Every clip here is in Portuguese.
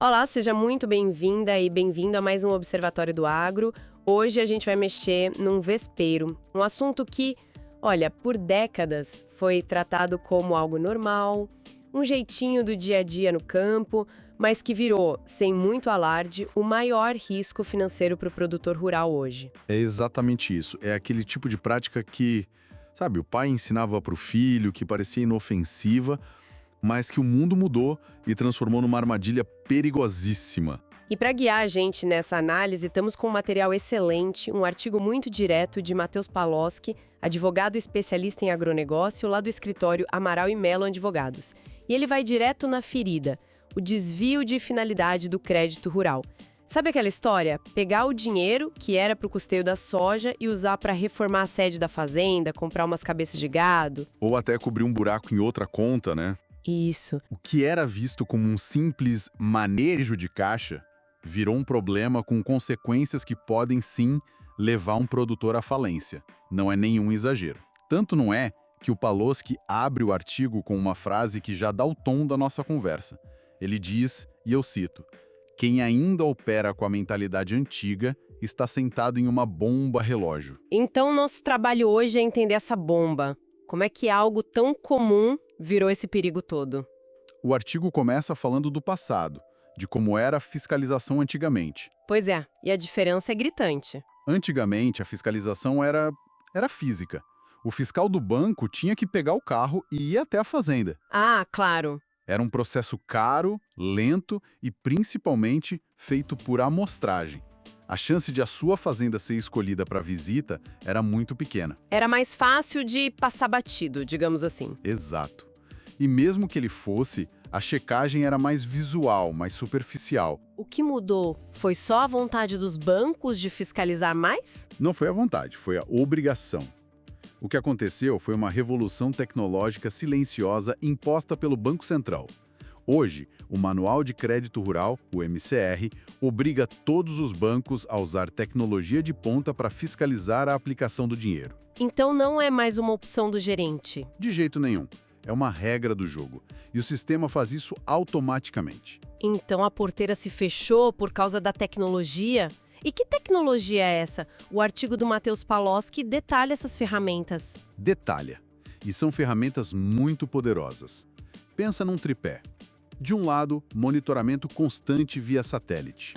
Olá, seja muito bem-vinda e bem-vindo a mais um Observatório do Agro. Hoje a gente vai mexer num vespeiro, um assunto que, olha, por décadas foi tratado como algo normal, um jeitinho do dia a dia no campo, mas que virou, sem muito alarde, o maior risco financeiro para o produtor rural hoje. É exatamente isso. É aquele tipo de prática que, sabe, o pai ensinava para o filho, que parecia inofensiva, mas que o mundo mudou e transformou numa armadilha perigosíssima. E para guiar a gente nessa análise, estamos com um material excelente, um artigo muito direto de Matheus Paloski, advogado especialista em agronegócio lá do escritório Amaral e Melo Advogados. E ele vai direto na ferida, o desvio de finalidade do crédito rural. Sabe aquela história? Pegar o dinheiro, que era para o custeio da soja, e usar para reformar a sede da fazenda, comprar umas cabeças de gado? Ou até cobrir um buraco em outra conta, né? Isso. O que era visto como um simples manejo de caixa virou um problema com consequências que podem, sim, levar um produtor à falência. Não é nenhum exagero. Tanto não é que o Paloski abre o artigo com uma frase que já dá o tom da nossa conversa. Ele diz, e eu cito, "Quem ainda opera com a mentalidade antiga está sentado em uma bomba relógio." Então, nosso trabalho hoje é entender essa bomba. Como é que algo tão comum virou esse perigo todo? O artigo começa falando do passado, de como era a fiscalização antigamente. Pois é, e a diferença é gritante. Antigamente, a fiscalização era física. O fiscal do banco tinha que pegar o carro e ir até a fazenda. Ah, claro. Era um processo caro, lento e, principalmente, feito por amostragem. A chance de a sua fazenda ser escolhida para visita era muito pequena. Era mais fácil de passar batido, digamos assim. Exato. E mesmo que ele fosse, a checagem era mais visual, mais superficial. O que mudou foi só a vontade dos bancos de fiscalizar mais? Não foi a vontade, foi a obrigação. O que aconteceu foi uma revolução tecnológica silenciosa imposta pelo Banco Central. Hoje, o Manual de Crédito Rural, o MCR, obriga todos os bancos a usar tecnologia de ponta para fiscalizar a aplicação do dinheiro. Então não é mais uma opção do gerente. De jeito nenhum. É uma regra do jogo. E o sistema faz isso automaticamente. Então a porteira se fechou por causa da tecnologia? E que tecnologia é essa? O artigo do Matheus Paloski detalha essas ferramentas. Detalha. E são ferramentas muito poderosas. Pensa num tripé. De um lado, monitoramento constante via satélite.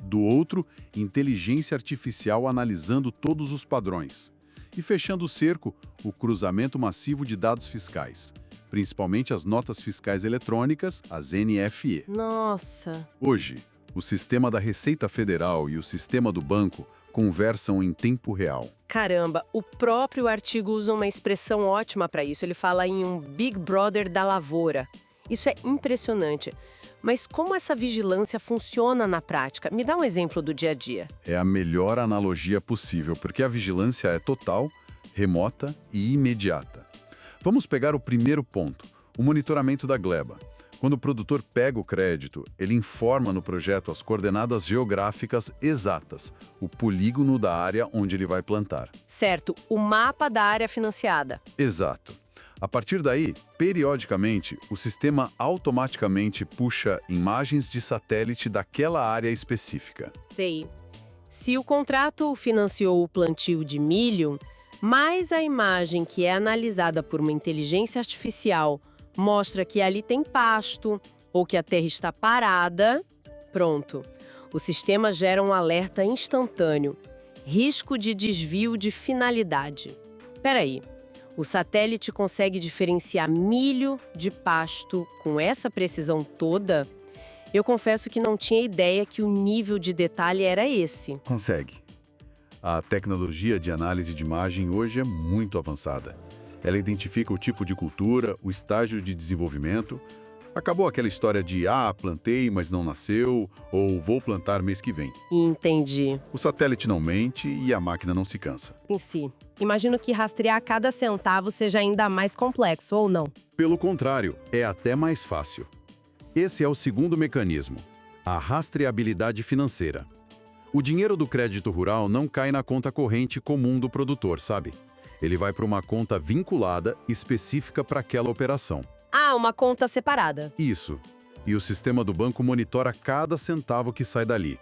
Do outro, inteligência artificial analisando todos os padrões. E fechando o cerco, o cruzamento massivo de dados fiscais, principalmente as notas fiscais eletrônicas, as NFE. Nossa! Hoje, o sistema da Receita Federal e o sistema do banco conversam em tempo real. Caramba, o próprio artigo usa uma expressão ótima para isso. Ele fala em um Big Brother da lavoura. Isso é impressionante. Mas como essa vigilância funciona na prática? Me dá um exemplo do dia a dia. É a melhor analogia possível, porque a vigilância é total, remota e imediata. Vamos pegar o primeiro ponto, o monitoramento da gleba. Quando o produtor pega o crédito, ele informa no projeto as coordenadas geográficas exatas, o polígono da área onde ele vai plantar. Certo, o mapa da área financiada. Exato. A partir daí, periodicamente, o sistema automaticamente puxa imagens de satélite daquela área específica. Sei. Se o contrato financiou o plantio de milho, mas a imagem que é analisada por uma inteligência artificial mostra que ali tem pasto ou que a terra está parada, pronto. O sistema gera um alerta instantâneo. Risco de desvio de finalidade. Peraí. O satélite consegue diferenciar milho de pasto com essa precisão toda? Eu confesso que não tinha ideia que o nível de detalhe era esse. Consegue. A tecnologia de análise de imagem hoje é muito avançada. Ela identifica o tipo de cultura, o estágio de desenvolvimento. Acabou aquela história de plantei, mas não nasceu, ou vou plantar mês que vem. Entendi. O satélite não mente e a máquina não se cansa. Em si. Imagino que rastrear cada centavo seja ainda mais complexo, ou não? Pelo contrário, é até mais fácil. Esse é o segundo mecanismo, a rastreabilidade financeira. O dinheiro do crédito rural não cai na conta corrente comum do produtor, sabe? Ele vai para uma conta vinculada, específica para aquela operação. Ah, uma conta separada. Isso. E o sistema do banco monitora cada centavo que sai dali.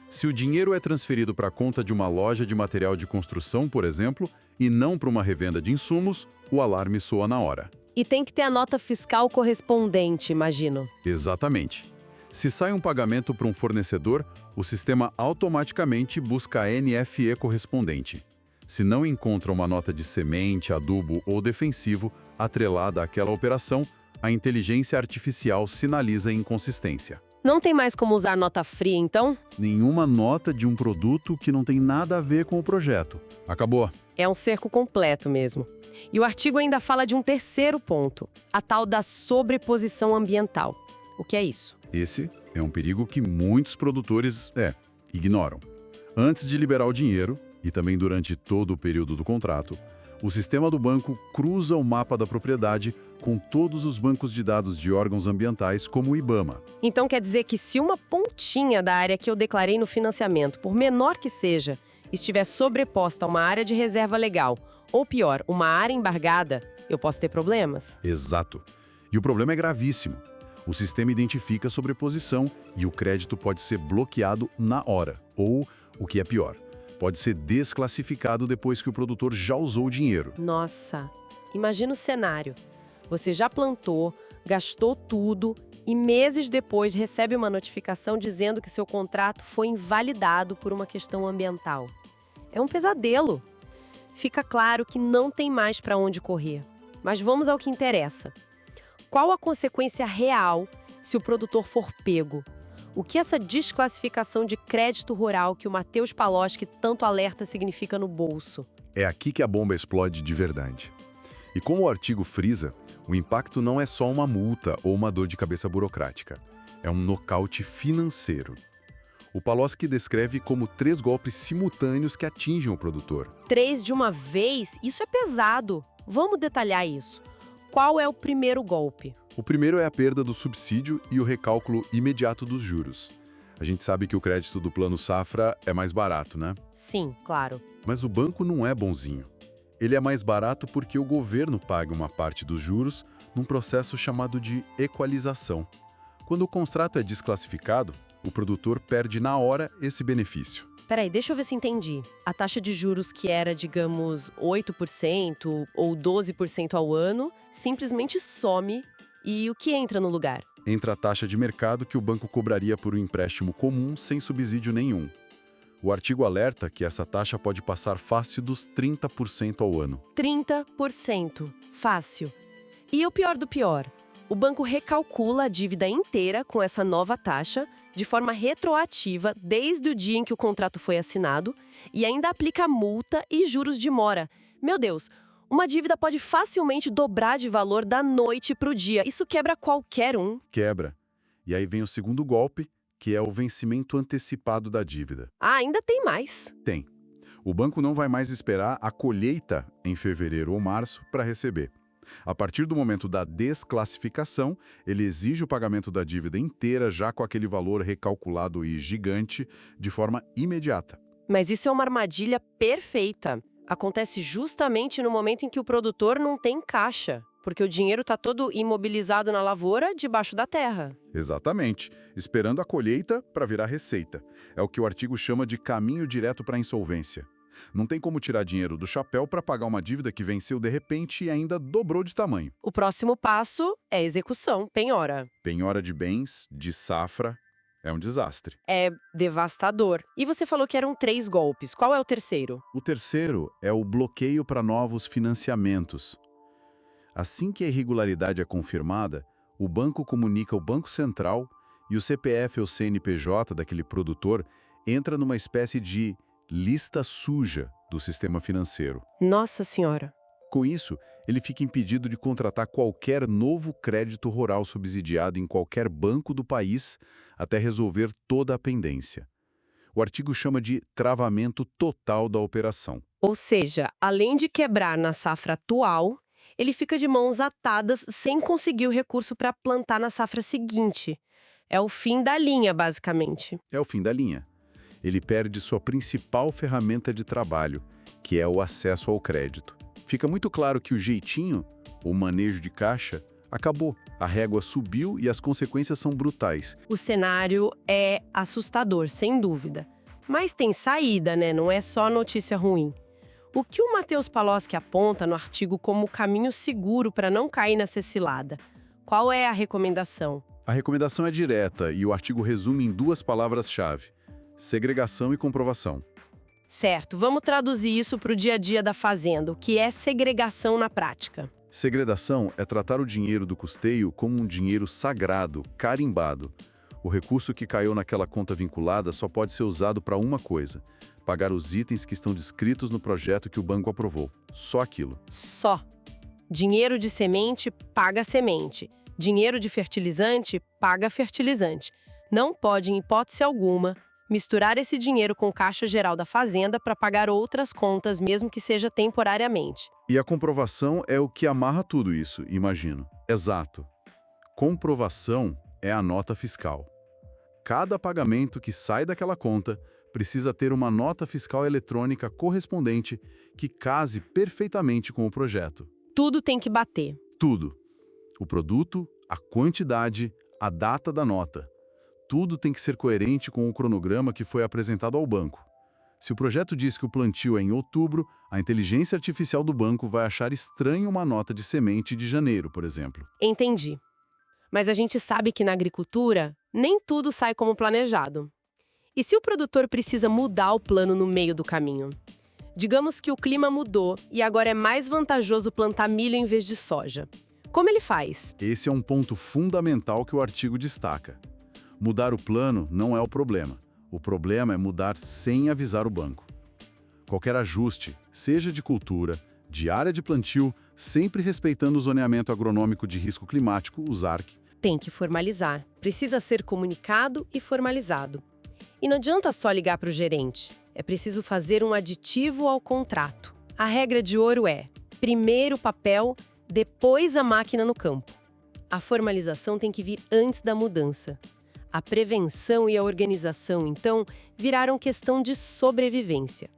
Se o dinheiro é transferido para a conta de uma loja de material de construção, por exemplo, e não para uma revenda de insumos, o alarme soa na hora. E tem que ter a nota fiscal correspondente, imagino. Exatamente. Se sai um pagamento para um fornecedor, o sistema automaticamente busca a NFE correspondente. Se não encontra uma nota de semente, adubo ou defensivo atrelada àquela operação, a inteligência artificial sinaliza inconsistência. Não tem mais como usar nota fria, então? Nenhuma nota de um produto que não tem nada a ver com o projeto. Acabou. É um cerco completo mesmo. E o artigo ainda fala de um terceiro ponto, a tal da sobreposição ambiental. O que é isso? Esse é um perigo que muitos produtores, ignoram. Antes de liberar o dinheiro, e também durante todo o período do contrato, o sistema do banco cruza o mapa da propriedade com todos os bancos de dados de órgãos ambientais, como o IBAMA. Então quer dizer que se uma pontinha da área que eu declarei no financiamento, por menor que seja, estiver sobreposta a uma área de reserva legal, ou pior, uma área embargada, eu posso ter problemas? Exato. E o problema é gravíssimo. O sistema identifica a sobreposição e o crédito pode ser bloqueado na hora, ou, o que é pior, pode ser desclassificado depois que o produtor já usou o dinheiro. Nossa, imagina o cenário. Você já plantou, gastou tudo e meses depois recebe uma notificação dizendo que seu contrato foi invalidado por uma questão ambiental. É um pesadelo. Fica claro que não tem mais para onde correr. Mas vamos ao que interessa. Qual a consequência real se o produtor for pego? O que essa desclassificação de crédito rural que o Matheus Paloski tanto alerta significa no bolso? É aqui que a bomba explode de verdade. E como o artigo frisa, o impacto não é só uma multa ou uma dor de cabeça burocrática. É um nocaute financeiro. O Paloski descreve como 3 golpes simultâneos que atingem o produtor. 3 de uma vez? Isso é pesado. Vamos detalhar isso. Qual é o primeiro golpe? O primeiro é a perda do subsídio e o recálculo imediato dos juros. A gente sabe que o crédito do Plano Safra é mais barato, né? Sim, claro. Mas o banco não é bonzinho. Ele é mais barato porque o governo paga uma parte dos juros num processo chamado de equalização. Quando o contrato é desclassificado, o produtor perde na hora esse benefício. Peraí, deixa eu ver se entendi. A taxa de juros que era, digamos, 8% ou 12% ao ano, simplesmente some e o que entra no lugar? Entra a taxa de mercado que o banco cobraria por um empréstimo comum sem subsídio nenhum. O artigo alerta que essa taxa pode passar fácil dos 30% ao ano. 30%. Fácil. E o pior do pior, o banco recalcula a dívida inteira com essa nova taxa de forma retroativa desde o dia em que o contrato foi assinado e ainda aplica multa e juros de mora. Meu Deus, uma dívida pode facilmente dobrar de valor da noite para o dia. Isso quebra qualquer um. Quebra. E aí vem o segundo golpe, que é o vencimento antecipado da dívida. Ah, ainda tem mais. Tem. O banco não vai mais esperar a colheita em fevereiro ou março para receber. A partir do momento da desclassificação, ele exige o pagamento da dívida inteira já com aquele valor recalculado e gigante de forma imediata. Mas isso é uma armadilha perfeita. Acontece justamente no momento em que o produtor não tem caixa, porque o dinheiro está todo imobilizado na lavoura debaixo da terra. Exatamente, esperando a colheita para virar receita. É o que o artigo chama de caminho direto para a insolvência. Não tem como tirar dinheiro do chapéu para pagar uma dívida que venceu de repente e ainda dobrou de tamanho. O próximo passo é execução, penhora. Penhora de bens, de safra, é um desastre. É devastador. E você falou que eram 3 golpes. Qual é o terceiro? O terceiro é o bloqueio para novos financiamentos. Assim que a irregularidade é confirmada, o banco comunica ao Banco Central e o CPF ou CNPJ daquele produtor entra numa espécie de lista suja do sistema financeiro. Nossa Senhora. Com isso, ele fica impedido de contratar qualquer novo crédito rural subsidiado em qualquer banco do país até resolver toda a pendência. O artigo chama de travamento total da operação. Ou seja, além de quebrar na safra atual, ele fica de mãos atadas sem conseguir o recurso para plantar na safra seguinte. É o fim da linha, basicamente. É o fim da linha. Ele perde sua principal ferramenta de trabalho, que é o acesso ao crédito. Fica muito claro que o jeitinho, o manejo de caixa, Acabou. A régua subiu e as consequências são brutais. O cenário é assustador, sem dúvida. Mas tem saída, né? Não é só notícia ruim. O que o Matheus Paloski aponta no artigo como caminho seguro para não cair nessa cilada? Qual é a recomendação? A recomendação é direta e o artigo resume em 2 palavras-chave: segregação e comprovação. Certo, vamos traduzir isso para o dia a dia da fazenda. O que é segregação na prática? Segregação é tratar o dinheiro do custeio como um dinheiro sagrado, carimbado. O recurso que caiu naquela conta vinculada só pode ser usado para uma coisa: pagar os itens que estão descritos no projeto que o banco aprovou. Só aquilo. Só. Dinheiro de semente paga semente. Dinheiro de fertilizante paga fertilizante. Não pode, em hipótese alguma, misturar esse dinheiro com caixa geral da fazenda para pagar outras contas, mesmo que seja temporariamente. E a comprovação é o que amarra tudo isso, imagino. Exato. Comprovação é a nota fiscal. Cada pagamento que sai daquela conta precisa ter uma nota fiscal eletrônica correspondente que case perfeitamente com o projeto. Tudo tem que bater. Tudo. O produto, a quantidade, a data da nota. Tudo tem que ser coerente com o cronograma que foi apresentado ao banco. Se o projeto diz que o plantio é em outubro, a inteligência artificial do banco vai achar estranho uma nota de semente de janeiro, por exemplo. Entendi. Mas a gente sabe que na agricultura, nem tudo sai como planejado. E se o produtor precisa mudar o plano no meio do caminho? Digamos que o clima mudou e agora é mais vantajoso plantar milho em vez de soja. Como ele faz? Esse é um ponto fundamental que o artigo destaca. Mudar o plano não é o problema. O problema é mudar sem avisar o banco. Qualquer ajuste, seja de cultura, de área de plantio, sempre respeitando o zoneamento agronômico de risco climático, o ZARC. Tem que formalizar. Precisa ser comunicado e formalizado. E não adianta só ligar para o gerente. É preciso fazer um aditivo ao contrato. A regra de ouro é: primeiro o papel, depois a máquina no campo. A formalização tem que vir antes da mudança. A prevenção e a organização, então, viraram questão de sobrevivência.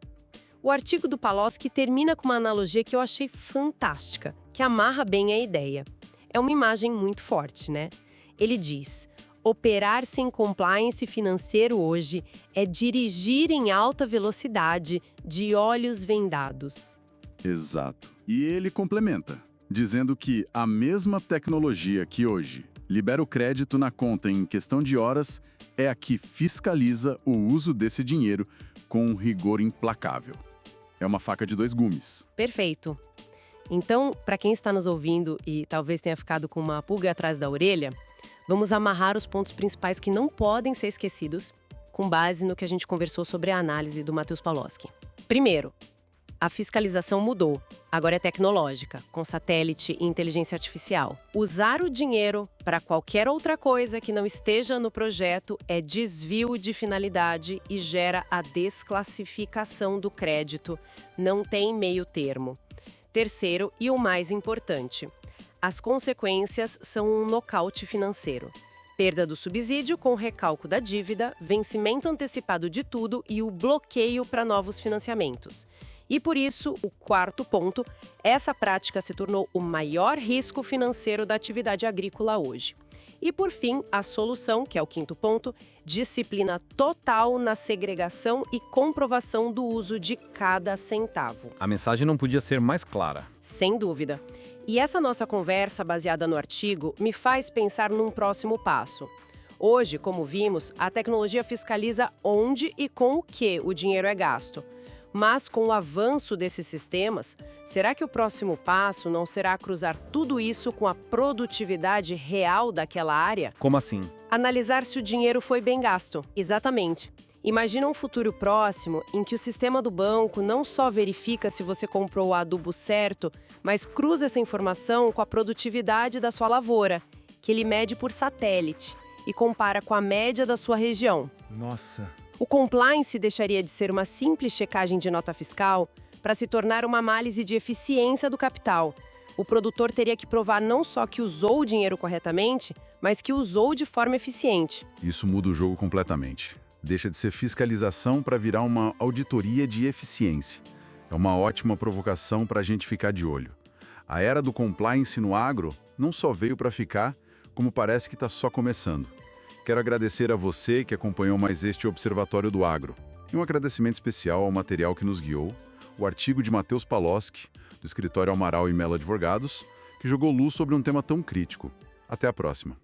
O artigo do Paloski termina com uma analogia que eu achei fantástica, que amarra bem a ideia. É uma imagem muito forte, né? Ele diz: operar sem compliance financeiro hoje é dirigir em alta velocidade, de olhos vendados. Exato. E ele complementa, dizendo que a mesma tecnologia que hoje libera o crédito na conta em questão de horas é a que fiscaliza o uso desse dinheiro com um rigor implacável. É uma faca de 2 gumes. Perfeito. Então, para quem está nos ouvindo e talvez tenha ficado com uma pulga atrás da orelha, vamos amarrar os pontos principais que não podem ser esquecidos, com base no que a gente conversou sobre a análise do Matheus Paloski. Primeiro, a fiscalização mudou. Agora é tecnológica, com satélite e inteligência artificial. Usar o dinheiro para qualquer outra coisa que não esteja no projeto é desvio de finalidade e gera a desclassificação do crédito. Não tem meio termo. Terceiro, e o mais importante, as consequências são um nocaute financeiro. Perda do subsídio com recálculo da dívida, vencimento antecipado de tudo e o bloqueio para novos financiamentos. E por isso, o quarto ponto, essa prática se tornou o maior risco financeiro da atividade agrícola hoje. E por fim, a solução, que é o quinto ponto, disciplina total na segregação e comprovação do uso de cada centavo. A mensagem não podia ser mais clara. Sem dúvida. E essa nossa conversa baseada no artigo me faz pensar num próximo passo. Hoje, como vimos, a tecnologia fiscaliza onde e com o que o dinheiro é gasto. Mas com o avanço desses sistemas, será que o próximo passo não será cruzar tudo isso com a produtividade real daquela área? Como assim? Analisar se o dinheiro foi bem gasto. Exatamente. Imagina um futuro próximo em que o sistema do banco não só verifica se você comprou o adubo certo, mas cruza essa informação com a produtividade da sua lavoura, que ele mede por satélite e compara com a média da sua região. Nossa! O compliance deixaria de ser uma simples checagem de nota fiscal para se tornar uma análise de eficiência do capital. O produtor teria que provar não só que usou o dinheiro corretamente, mas que usou de forma eficiente. Isso muda o jogo completamente. Deixa de ser fiscalização para virar uma auditoria de eficiência. É uma ótima provocação para a gente ficar de olho. A era do compliance no agro não só veio para ficar, como parece que está só começando. Quero agradecer a você que acompanhou mais este Observatório do Agro. E um agradecimento especial ao material que nos guiou, o artigo de Matheus Paloski, do escritório Amaral e Mello Advogados, que jogou luz sobre um tema tão crítico. Até a próxima.